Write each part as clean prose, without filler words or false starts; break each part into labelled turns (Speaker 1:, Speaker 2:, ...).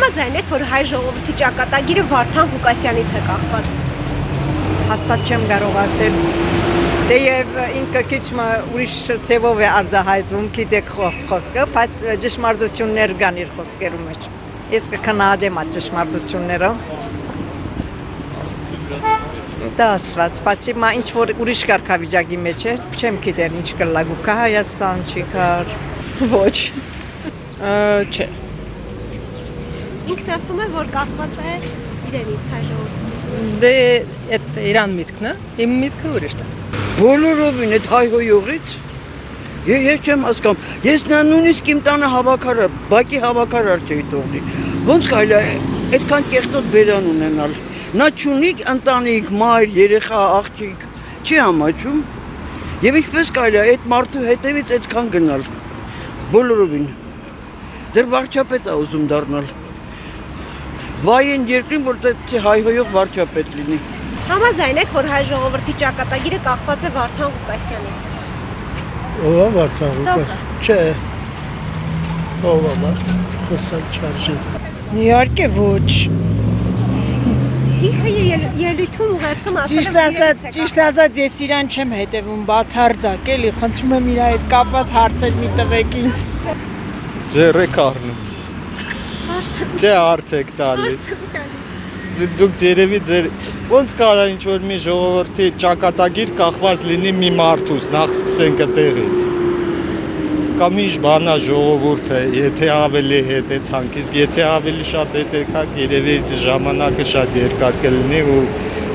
Speaker 1: Համաձայն եք, որ հայ ժողովրդի ճակատագիրը Վարդան Ղուկասյանից է կախված։
Speaker 2: Հաստատ չեմ կարող ասել։ Թեև ինքը քիչ ուրիշ ծևով է արտահայտվում, գիտեք խոսքը, բայց ճշմարտություններ կան իր խոսքերում մեջ։ Ես կքննադեմ այդ ճշմարտությունները։ Դա ասված, բացի մա ինչ որ ուրիշ կարգավիճակի մեջ է, չեմ գիտեր ինչ կլագու կա Հայաստան չի կար։
Speaker 3: Ոչ։ Չէ։
Speaker 1: Ինքն ասում է, որ կախված է իրենից հայ ժողովրդի։
Speaker 3: Դե այդ Իրան միտքն է, իմ միտքը ուրիշ է։
Speaker 4: Բոլորովին այդ հայհոյողից ես չեմ հասկանում։ Ես նույնիսկ իմ տանը հավաքարար, բակի հավաքարար չէի թողնի։ Ոնց կարելի է այդքան կեղտոտ բերան ունենալ։ Նա չունի ընտանիք, մայր, երեխա, աղջիկ, չի համաչում։ Եվ ինչպես կարելի է այդ մարդու հետևից այդքան գնալ։ Բոլորովին։ Դեռ վարչապետ է ուզում դառնալ։ Վայ են երկրին, որտեղ հայհոյող վարչապետ լինի։
Speaker 1: Համաձայն եք, որ հայ ժողովրդի ճակատագիրը կախված է Վարդան Ղուկասյանից։
Speaker 5: Ո՞վ է Վարդան Ղուկաս։ Չէ։ Ո՞վ է Վարդան խոսալ չարժե։
Speaker 6: Իհարկե ոչ։
Speaker 1: Ինքը ելույթում ուղերձում
Speaker 6: Ճիշտ ասած ես իրան չեմ հետևում բացարձակ, էլի, խնդրում եմ իր հետ կապված հարցեր մի տվեք ինձ։
Speaker 7: Ձեր եք առնում։ Չէ հարց եք տալիս։ Դուք երևի ձեր ոնց կարա ինչ որ մի ժողովրդի ճակատագիր կախված լինի մի մարդուց, նախ սկսենք այդտեղից։ Կամ ինչ բանա ժողովուրդը, եթե ավելի հետ է թանկ, իսկ եթե ավելի շատ հետ է թանկ, երևի ժամանակը շատ երկար կլինի ու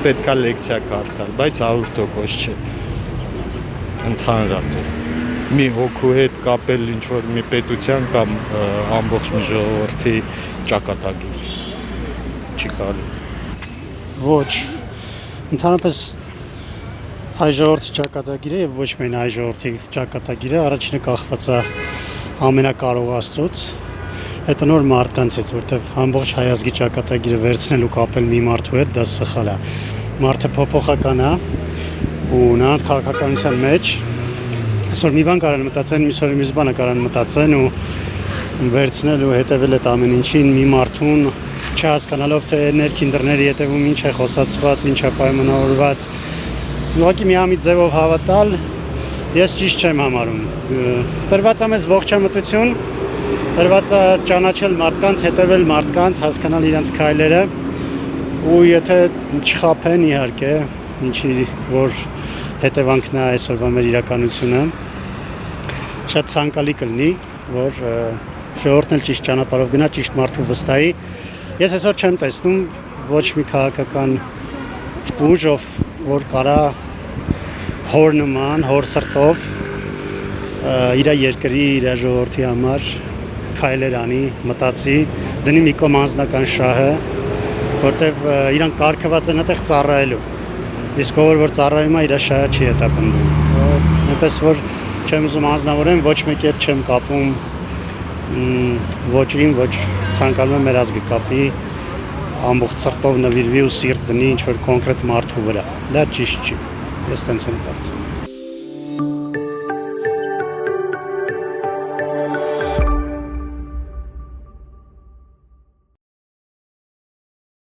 Speaker 7: պետքա լեկցիա կարդալ, բայց 100% չէ։ Ընդհանրապես մի հոգու հետ կապել ինչ որ մի պետության կամ ամբողջ մի ժողովրդի ճակատագիր չի կարելի։
Speaker 5: Ոչ։ Ընդհանրապես հայ ժողովրդի ճակատագիրը եւ ոչ միայն հայ ժողովրդի ճակատագիրը առաջինը կախված է ամենակարող Աստծոց, հետո նոր մարդկանցից, որտեվ ամբողջ հայ ազգի ճակատագիրը վերցնել ու կապել մի մարդու հետ, դա սխալ է։ Մարդը փոփոխական է ու նրանց քաղաքականության մեջ այսօր մի բան կարան մտածեն, մյուս բանը կարան մտածեն ու վերցնել ու հետևել այդ ամեն ինչին մի մարդուն չհասկանալով թե ներքին դռների հետևում ինչ է խոսացված, ինչ է պայմանավորված, ուղղակի միամիտ ձևով հավատալ, ես ճիշտ չեմ համարում։ Տրված է մեզ ողջամտություն, տրված է ճանաչել մարդկանց, հետևել մարդկանց, հասկանալ իրենց քայլերը ու եթե չխաբեն իհարկե, ինչի որ հետևանքն է այսօրվա մեր իրականությունը, շատ ցանկալի կլինի, որ ժողովուրդն էլ ճիշտ ճանապարհով գնա, ճիշտ մարդու վստահի։ Ես այսօր չեմ տեսնում ոչ մի քաղաքական ուժ, որ կարա հոր նման, հոր սրտով իր երկրի, իր ժողովրդի համար քայլեր անի, մտածի, դնի մի կողմ անձնական շահը, որտեվ իրանք կարգված են այդտեղ ծառայելու։ Իսկ ով որ ծառայում է, իր շահը չի հետապնդում։ Այնպես որ չեմ ուզում անձնավորեմ, ոչ մեկի հետ չեմ կապում, ոչ իմ, ոչ ցանկանում եմ մեր ազգը կապի, ամբողջ սրտով նվիրվի ու սիրտ դնի ինչ որ կոնկրետ մարդու վրա։ Դա ճիշտ չի։ Ես տենց եմ կարծում։